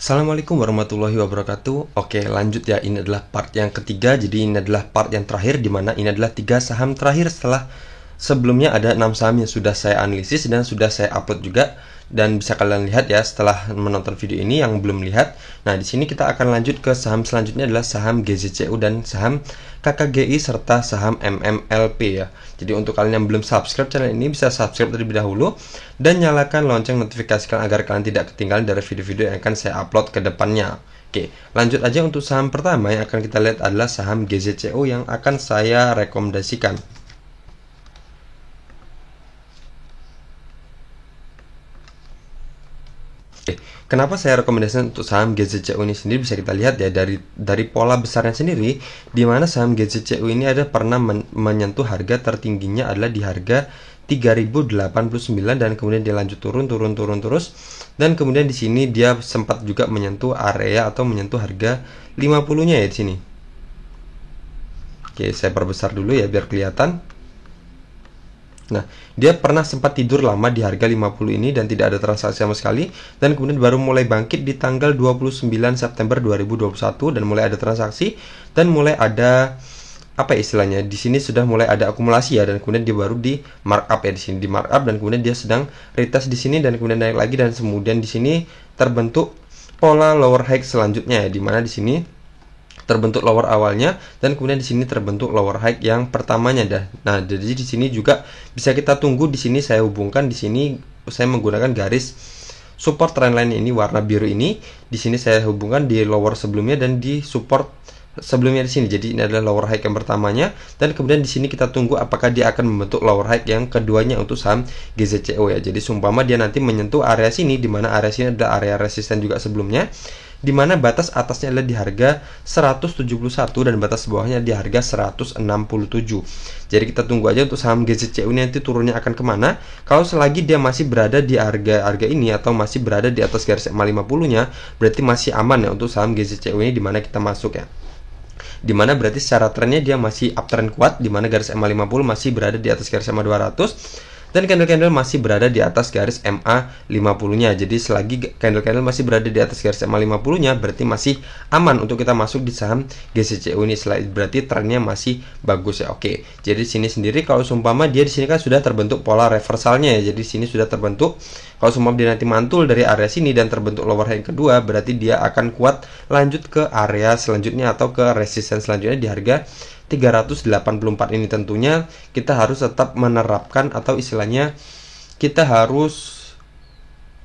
Assalamualaikum warahmatullahi wabarakatuh. Oke, lanjut ya. Ini adalah part yang ketiga. Jadi ini adalah part yang terakhir, di mana ini adalah 3 saham terakhir setelah sebelumnya ada 6 saham yang sudah saya analisis dan sudah saya upload juga. Dan bisa kalian lihat ya setelah menonton video ini yang belum lihat. Nah, di sini kita akan lanjut ke saham selanjutnya adalah saham GZCU dan saham KKGI serta saham MMLP ya. Jadi untuk kalian yang belum subscribe channel ini bisa subscribe terlebih dahulu dan nyalakan lonceng notifikasi kalian agar kalian tidak ketinggalan dari video-video yang akan saya upload ke depannya. Oke, lanjut aja untuk saham pertama yang akan kita lihat adalah saham GZCU yang akan saya rekomendasikan. Kenapa saya rekomendasikan untuk saham GZCU ini sendiri? Bisa kita lihat ya dari pola besarnya sendiri, di mana saham GZCU ini ada pernah menyentuh harga tertingginya adalah di harga 3089 dan kemudian dia lanjut turun terus, dan kemudian di sini dia sempat juga menyentuh area atau menyentuh harga 50-nya ya di sini. Oke, saya perbesar dulu ya biar kelihatan. Nah, dia pernah sempat tidur lama di harga 50 ini dan tidak ada transaksi sama sekali, dan kemudian baru mulai bangkit di tanggal 29 September 2021 dan mulai ada transaksi dan mulai ada apa istilahnya, di sini sudah mulai ada akumulasi ya, dan kemudian dia baru di markup ya, di sini di markup dan kemudian dia sedang retest di sini dan kemudian naik lagi, dan kemudian di sini terbentuk pola lower high selanjutnya ya, di mana di sini terbentuk lower awalnya dan kemudian di sini terbentuk lower high yang pertamanya dah. Nah, jadi di sini juga bisa kita tunggu. Di sini saya hubungkan, di sini saya menggunakan garis support trendline ini warna biru ini. Di sini saya hubungkan di lower sebelumnya dan di support sebelumnya di sini. Jadi ini adalah lower high yang pertamanya dan kemudian di sini kita tunggu apakah dia akan membentuk lower high yang keduanya untuk saham GZCO ya. Jadi seumpama dia nanti menyentuh area sini, di mana area sini adalah area resisten juga sebelumnya, di mana batas atasnya adalah di harga 171 dan batas bawahnya di harga 167. Jadi kita tunggu aja untuk saham GZCU ini nanti turunnya akan kemana. Kalau selagi dia masih berada di harga ini atau masih berada di atas garis EMA 50-nya, berarti masih aman ya untuk saham GZCU ini, di mana kita masuk ya. Dimana berarti secara trennya dia masih uptrend kuat, dimana garis EMA 50 masih berada di atas garis EMA 200 dan candle-candle masih berada di atas garis MA 50-nya. Jadi selagi candle-candle masih berada di atas garis MA 50-nya, berarti masih aman untuk kita masuk di saham GZCU ini. Berarti trennya masih bagus ya. Oke. Jadi sini sendiri kalau seumpama dia di sini kan sudah terbentuk pola reversalnya ya. Jadi sini sudah terbentuk. Kalau seumpama dia nanti mantul dari area sini dan terbentuk lower high yang kedua, berarti dia akan kuat lanjut ke area selanjutnya atau ke resisten selanjutnya di harga 384 ini. Tentunya kita harus tetap menerapkan atau istilahnya kita harus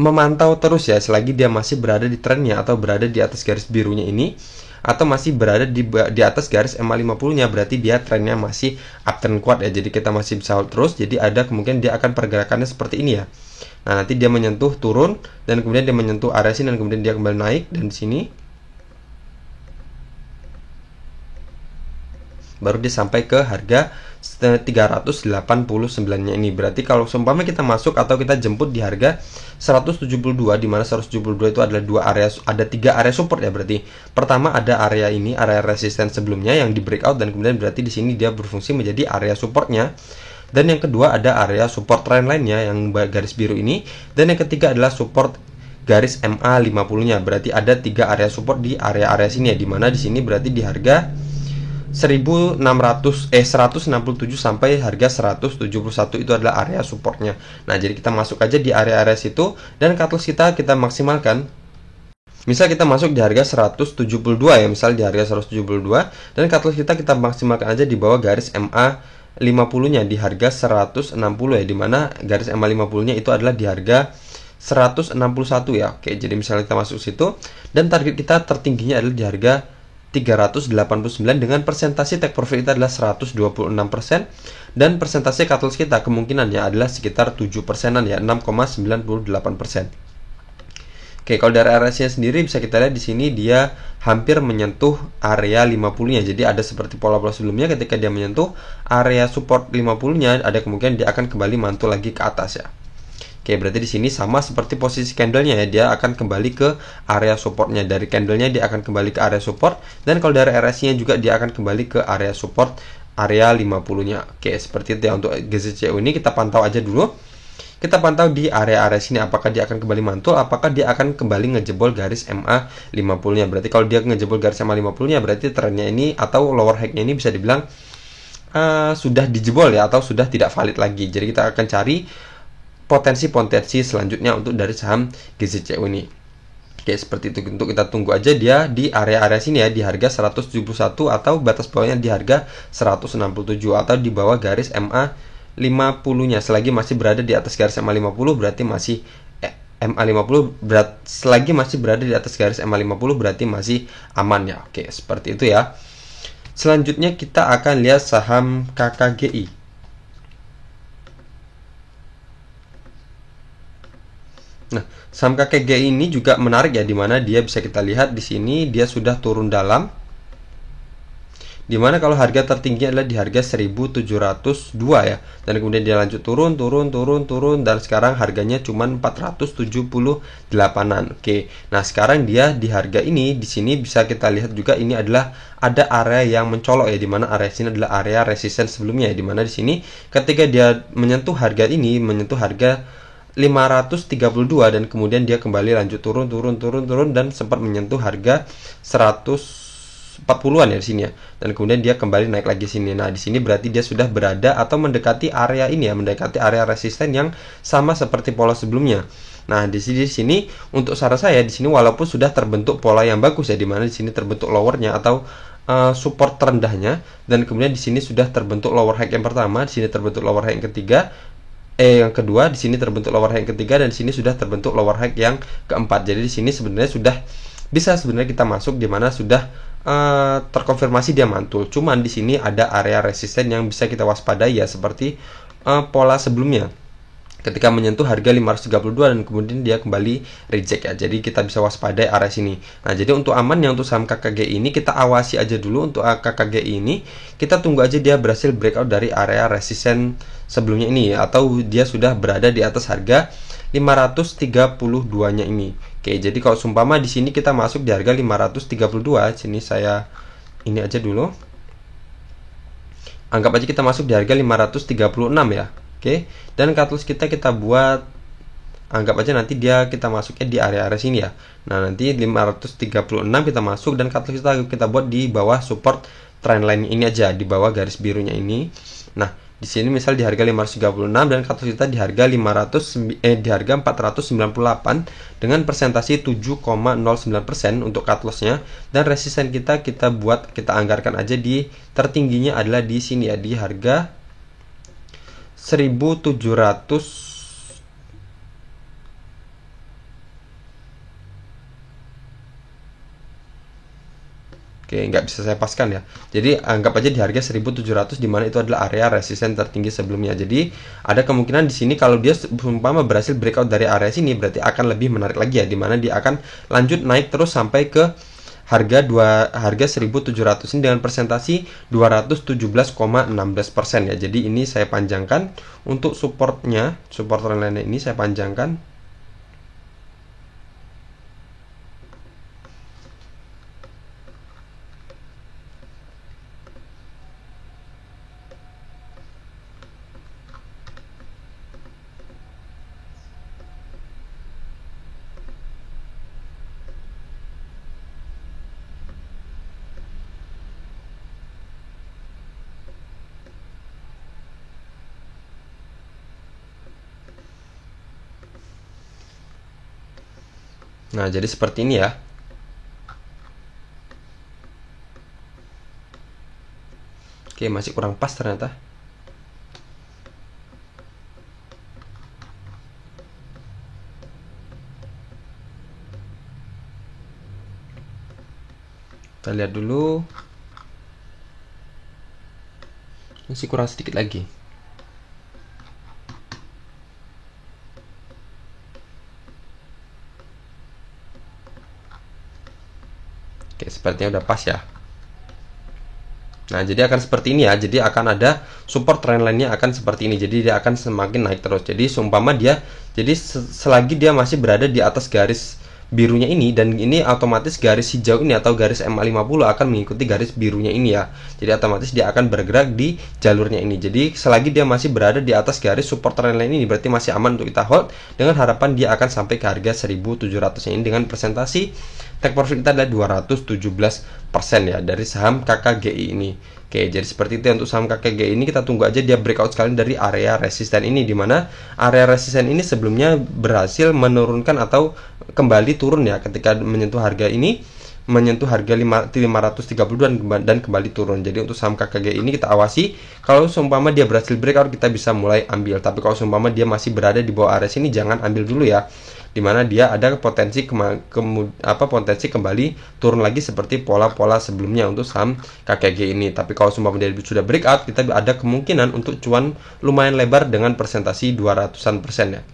memantau terus ya, selagi dia masih berada di trennya atau berada di atas garis birunya ini atau masih berada di atas garis EMA 50-nya, berarti dia trennya masih uptrend kuat ya. Jadi kita masih bisa hold terus. Jadi ada kemungkinan dia akan pergerakannya seperti ini ya. Nah, nanti dia menyentuh turun dan kemudian dia menyentuh area sini dan kemudian dia kembali naik, dan di sini baru dia sampai ke harga 389-nya ini. Berarti kalau seumpama kita masuk atau kita jemput di harga 172, di mana 172 itu adalah ada 3 area support ya. Berarti pertama ada area ini, area resisten sebelumnya yang di breakout, dan kemudian berarti di sini dia berfungsi menjadi area supportnya. Dan yang kedua ada area support trend lainnya yang garis biru ini, dan yang ketiga adalah support garis MA 50-nya. Berarti ada 3 area support di area-area sini ya, di mana di sini berarti di harga 167 sampai harga 171 itu adalah area supportnya. Nah, jadi kita masuk aja di area-area situ dan cut loss kita maksimalkan. Misal kita masuk di harga 172 ya, misal di harga 172, dan cut loss kita maksimalkan aja di bawah garis MA 50-nya di harga 160 ya, dimana garis MA 50-nya itu adalah di harga 161 ya. Oke, jadi misalnya kita masuk situ dan target kita tertingginya adalah di harga 389 dengan persentase take profit kita adalah 126% dan persentase cut loss kita kemungkinannya adalah sekitar 7%-an ya, 6,98%. Oke, kalau dari area sendiri bisa kita lihat di sini dia hampir menyentuh area 50-nya. Jadi ada seperti pola-pola sebelumnya, ketika dia menyentuh area support 50-nya, ada kemungkinan dia akan kembali mantul lagi ke atas ya. Oke, berarti di sini sama seperti posisi candlenya ya, dia akan kembali ke area supportnya. Dari candlenya dia akan kembali ke area support, dan kalau dari RSI-nya juga dia akan kembali ke area support area 50-nya. Oke, seperti itu ya untuk GZCU ini, kita pantau aja dulu. kita pantau di area-area sini apakah dia akan kembali mantul, apakah dia akan kembali ngejebol garis MA 50-nya. Berarti kalau dia ngejebol garis MA 50-nya berarti trennya ini atau lower high-nya ini bisa dibilang sudah dijebol ya, atau sudah tidak valid lagi. Jadi kita akan cari potensi-potensi selanjutnya untuk dari saham GZCU ini. Oke, seperti itu. Untuk kita tunggu aja dia di area-area sini ya, di harga 171 atau batas bawahnya di harga 167 atau di bawah garis MA 50-nya. Selagi masih berada di atas garis MA 50 berarti masih MA 50 selagi masih berada di atas garis MA 50 berarti masih aman ya. Oke, seperti itu ya. Selanjutnya kita akan lihat saham KKGI. Nah, saham KKGI ini juga menarik ya, dimana dia bisa kita lihat di sini dia sudah turun dalam. Dimana kalau harga tertinggi adalah di harga 1702 ya, dan kemudian dia lanjut turun dan sekarang harganya cuma 478-an. Oke, nah sekarang dia di harga ini, di sini bisa kita lihat juga ini adalah ada area yang mencolok ya, dimana area sini adalah area resistance sebelumnya ya, dimana di sini ketika dia menyentuh harga ini, menyentuh harga 532 dan kemudian dia kembali lanjut turun dan sempat menyentuh harga 140-an ya di sini ya. Dan kemudian dia kembali naik lagi sini. Nah, di sini berarti dia sudah berada atau mendekati area ini ya, mendekati area resisten yang sama seperti pola sebelumnya. Nah, di sini untuk saran saya di sini walaupun sudah terbentuk pola yang bagus ya, di mana di sini terbentuk lowernya atau support terendahnya, dan kemudian di sini sudah terbentuk lower high yang pertama, di sini terbentuk lower high yang ketiga, yang kedua, di sini terbentuk lower high yang ketiga, dan di sini sudah terbentuk lower high yang keempat. Jadi di sini sebenarnya sudah bisa kita masuk, di mana sudah terkonfirmasi dia mantul. Cuman di sini ada area resisten yang bisa kita waspadai ya, seperti pola sebelumnya. Ketika menyentuh harga 532 dan kemudian dia kembali reject ya. Jadi kita bisa waspadai area sini. Nah, jadi untuk amannya untuk saham KKGI ini kita awasi aja dulu. Untuk KKGI ini kita tunggu aja dia berhasil breakout dari area resisten sebelumnya ini ya, atau dia sudah berada di atas harga 532-nya ini. Oke, jadi kalau sumpama di sini kita masuk di harga 532, sini saya ini aja dulu. Anggap aja kita masuk di harga 536 ya. Oke, dan cut loss kita buat, anggap aja nanti kita masuknya di area-area sini ya. Nah, nanti 536 kita masuk dan cut loss kita buat di bawah support trendline ini aja, di bawah garis birunya ini. Nah, di sini misal di harga 536 dan cut loss kita di harga 498 dengan persentase 7,09% untuk cut lossnya, dan resisten kita anggarkan aja di tertingginya adalah di sini ya, di harga 1700. Oke, nggak bisa saya paskan ya. Jadi anggap aja di harga 1700, di mana itu adalah area resisten tertinggi sebelumnya. Jadi ada kemungkinan di sini kalau dia umpama berhasil breakout dari area sini berarti akan lebih menarik lagi ya, di mana dia akan lanjut naik terus sampai ke harga 1700 ini dengan persentasi 217,16% ya. Jadi ini saya panjangkan untuk support trendline ini saya panjangkan. Nah, jadi seperti ini ya. Oke, masih kurang pas ternyata. Kita lihat dulu. Masih kurang sedikit lagi. Oke, sepertinya udah pas ya. Nah, jadi akan seperti ini ya. Jadi akan ada support trendline-nya akan seperti ini. Jadi dia akan semakin naik terus. Jadi seumpama dia, jadi selagi dia masih berada di atas garis birunya ini, dan ini otomatis garis hijau ini atau garis MA50 akan mengikuti garis birunya ini ya. Jadi otomatis dia akan bergerak di jalurnya ini. Jadi selagi dia masih berada di atas garis support trendline ini berarti masih aman untuk kita hold, dengan harapan dia akan sampai ke harga 1700 ini dengan presentasi take profit kita adalah 217% ya dari saham KKGI ini. Oke, jadi seperti itu untuk saham KKGI ini. Kita tunggu aja dia breakout sekali dari area resisten ini, dimana area resisten ini sebelumnya berhasil menurunkan atau kembali turun ya ketika menyentuh harga ini, menyentuh harga 532 dan kembali turun. Jadi untuk saham KKGI ini kita awasi, kalau seumpama dia berhasil breakout kita bisa mulai ambil, tapi kalau seumpama dia masih berada di bawah area sini jangan ambil dulu ya, dimana dia ada potensi potensi kembali turun lagi seperti pola-pola sebelumnya untuk saham KKG ini. Tapi kalau seumpama dia sudah breakout, kita ada kemungkinan untuk cuan lumayan lebar dengan presentasi 200% ya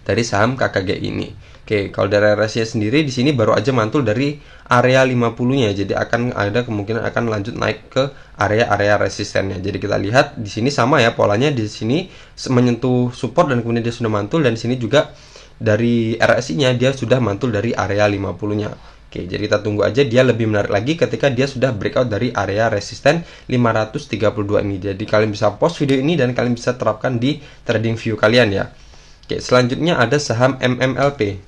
dari saham KKG ini. Oke, kalau dari RSI sendiri di sini baru aja mantul dari area 50-nya, jadi akan ada kemungkinan akan lanjut naik ke area-area resistennya. Jadi kita lihat di sini sama ya polanya, di sini menyentuh support dan kemudian dia sudah mantul, dan di sini juga dari RSI-nya dia sudah mantul dari area 50-nya. Oke, jadi kita tunggu aja dia lebih menarik lagi ketika dia sudah breakout dari area resisten 532 ini. Jadi kalian bisa pause video ini dan kalian bisa terapkan di trading view kalian ya. Oke, selanjutnya ada saham MMLP.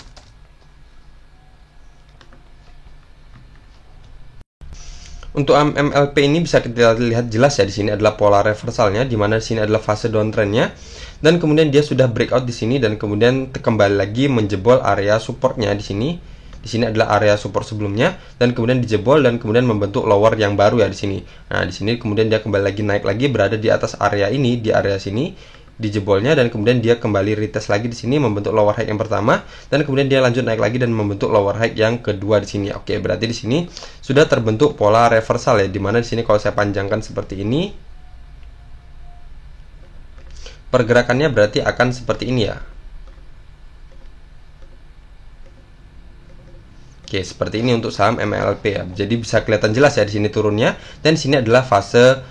Untuk MMLP ini bisa kita lihat jelas ya, di sini adalah pola reversalnya, di mana di sini adalah fase downtrendnya, dan kemudian dia sudah breakout di sini dan kemudian kembali lagi menjebol area supportnya di sini. Di sini adalah area support sebelumnya dan kemudian dijebol dan kemudian membentuk lower yang baru ya di sini. Nah, di sini kemudian dia kembali lagi naik lagi berada di atas area ini, di area sini dijebolnya, dan kemudian dia kembali retest lagi di sini membentuk lower high yang pertama, dan kemudian dia lanjut naik lagi dan membentuk lower high yang kedua di sini. Oke, berarti di sini sudah terbentuk pola reversal ya, dimana di sini kalau saya panjangkan seperti ini, pergerakannya berarti akan seperti ini ya. Oke, seperti ini untuk saham MLP ya. Jadi bisa kelihatan jelas ya di sini turunnya, dan di sini adalah fase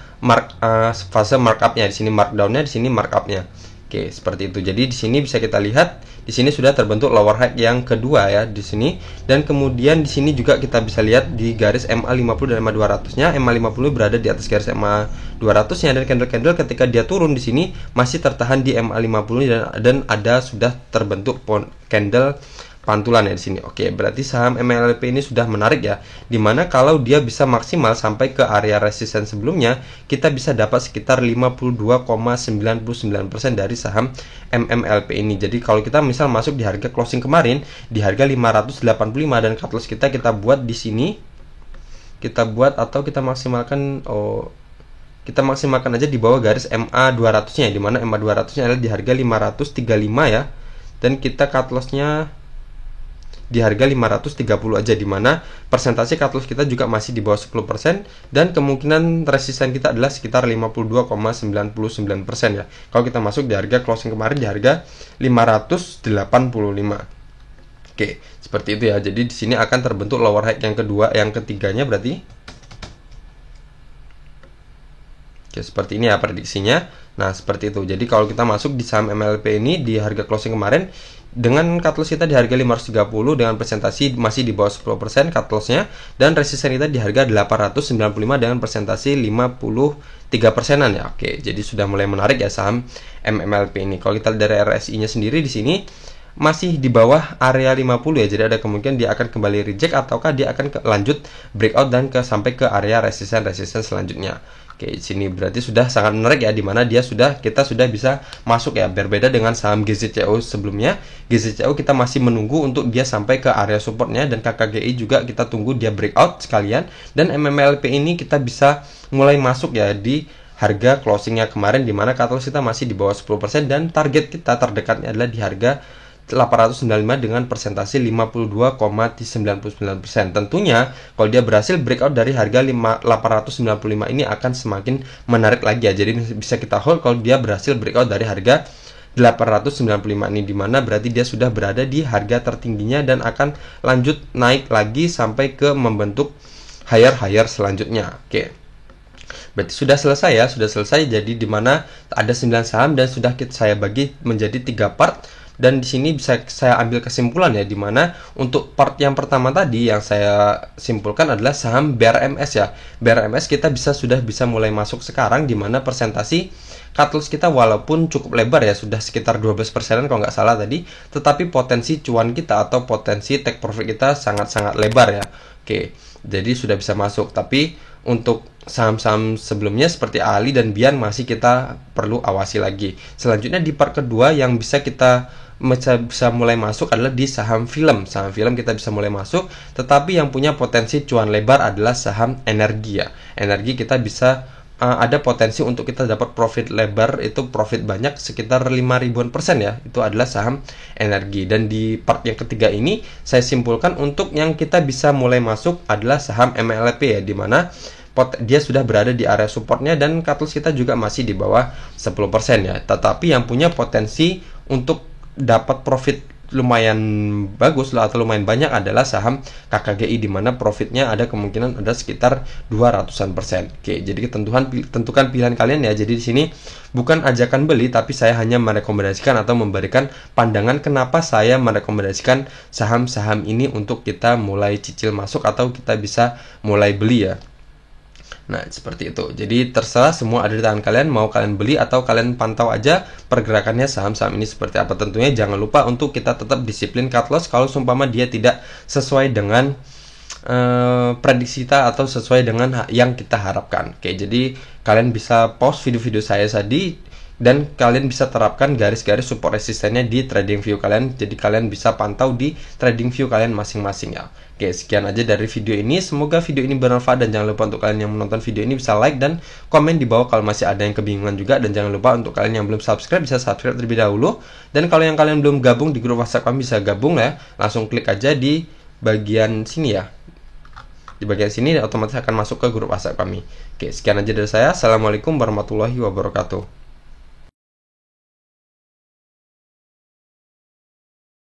markupnya, di sini markdownnya, di sini markupnya. Oke, seperti itu. Jadi di sini bisa kita lihat di sini sudah terbentuk lower high yang kedua ya di sini, dan kemudian di sini juga kita bisa lihat di garis MA50 dan MA200-nya. MA50 berada di atas garis MA200-nya, dan candle-candle ketika dia turun di sini masih tertahan di MA50 dan ada sudah terbentuk candle pantulan ya di sini. Oke, berarti saham MLP ini sudah menarik ya, dimana kalau dia bisa maksimal sampai ke area resisten sebelumnya, kita bisa dapat sekitar 52,99% dari saham MMLP ini. Jadi kalau kita misal masuk di harga closing kemarin di harga 585 dan cut loss kita buat di sini, kita buat atau kita maksimalkan kita maksimalkan aja di bawah garis MA200-nya, dimana MA200-nya adalah di harga 535 ya, dan kita cut loss-nya di harga 530 aja, dimana persentase cut loss kita juga masih di bawah 10%, dan kemungkinan resisten kita adalah sekitar 52,99% ya kalau kita masuk di harga closing kemarin di harga 585. Oke, seperti itu ya. Jadi di sini akan terbentuk lower high yang kedua, yang ketiganya berarti. Oke, seperti ini ya prediksinya. Nah, seperti itu. Jadi kalau kita masuk di saham MLP ini di harga closing kemarin dengan cut loss kita di harga 530 dengan presentasi masih di bawah 10% cut loss-nya, dan resisten kita di harga 895 dengan presentasi 53%-an ya. Oke, jadi sudah mulai menarik ya saham MMLP ini. Kalau kita lihat dari RSI-nya sendiri di sini masih di bawah area 50 ya. Jadi ada kemungkinan dia akan kembali reject ataukah dia akan lanjut breakout dan sampai ke area resisten selanjutnya. Oke, di sini berarti sudah sangat menarik ya, dimana kita sudah bisa masuk ya. Berbeda dengan saham GZCO sebelumnya, GZCO kita masih menunggu untuk dia sampai ke area supportnya, dan KKGI juga kita tunggu dia breakout sekalian, dan MMLP ini kita bisa mulai masuk ya di harga closingnya kemarin, dimana cut loss kita masih di bawah 10%, dan target kita terdekatnya adalah di harga 895 dengan persentase 52,99%. Tentunya kalau dia berhasil breakout dari harga 895 ini akan semakin menarik lagi ya. Jadi bisa kita hold kalau dia berhasil breakout dari harga 895 ini, dimana berarti dia sudah berada di harga tertingginya dan akan lanjut naik lagi sampai ke membentuk higher selanjutnya. Oke, berarti sudah selesai ya, sudah selesai. Jadi dimana ada 9 saham dan sudah saya bagi menjadi 3 part, Dan di sini bisa saya ambil kesimpulan ya, dimana untuk part yang pertama tadi yang saya simpulkan adalah saham BRMS ya. BRMS kita sudah bisa mulai masuk sekarang, dimana persentasi cut loss kita walaupun cukup lebar ya, sudah sekitar 12% kalau nggak salah tadi, tetapi potensi cuan kita atau potensi take profit kita sangat-sangat lebar ya. Oke, jadi sudah bisa masuk. Tapi untuk saham-saham sebelumnya seperti Ali dan Bian masih kita perlu awasi lagi. Selanjutnya di part kedua yang bisa mulai masuk adalah di saham film. Saham film kita bisa mulai masuk, tetapi yang punya potensi cuan lebar adalah saham energi ya. Energi kita bisa ada potensi untuk kita dapat profit lebar, itu profit banyak sekitar 5.000% ya. Itu adalah saham energi. Dan di part yang ketiga ini saya simpulkan untuk yang kita bisa mulai masuk adalah saham MLP ya, dimana dia sudah berada di area supportnya dan cut loss kita juga masih di bawah 10% ya. Tetapi yang punya potensi untuk dapat profit lumayan bagus lah atau lumayan banyak adalah saham KKGI, di mana profitnya ada kemungkinan ada sekitar 200%. Oke, jadi tentukan pilihan kalian ya. Jadi di sini bukan ajakan beli, tapi saya hanya merekomendasikan atau memberikan pandangan kenapa saya merekomendasikan saham-saham ini untuk kita mulai cicil masuk atau kita bisa mulai beli ya. Nah, seperti itu. Jadi terserah, semua ada di tangan kalian, mau kalian beli atau kalian pantau aja pergerakannya saham-saham ini seperti apa. Tentunya jangan lupa untuk kita tetap disiplin cut loss kalau seumpama dia tidak sesuai dengan prediksi kita atau sesuai dengan yang kita harapkan. Oke, jadi kalian bisa pause video-video saya tadi dan kalian bisa terapkan garis-garis support resistennya di trading view kalian. Jadi kalian bisa pantau di trading view kalian masing-masing ya. Oke, sekian aja dari video ini. Semoga video ini bermanfaat, dan jangan lupa untuk kalian yang menonton video ini bisa like dan komen di bawah kalau masih ada yang kebingungan juga. Dan jangan lupa untuk kalian yang belum subscribe bisa subscribe terlebih dahulu. Dan kalau yang kalian belum gabung di grup WhatsApp kami bisa gabung ya. Langsung klik aja di bagian sini ya. Di bagian sini otomatis akan masuk ke grup WhatsApp kami. Oke, sekian aja dari saya. Assalamualaikum warahmatullahi wabarakatuh.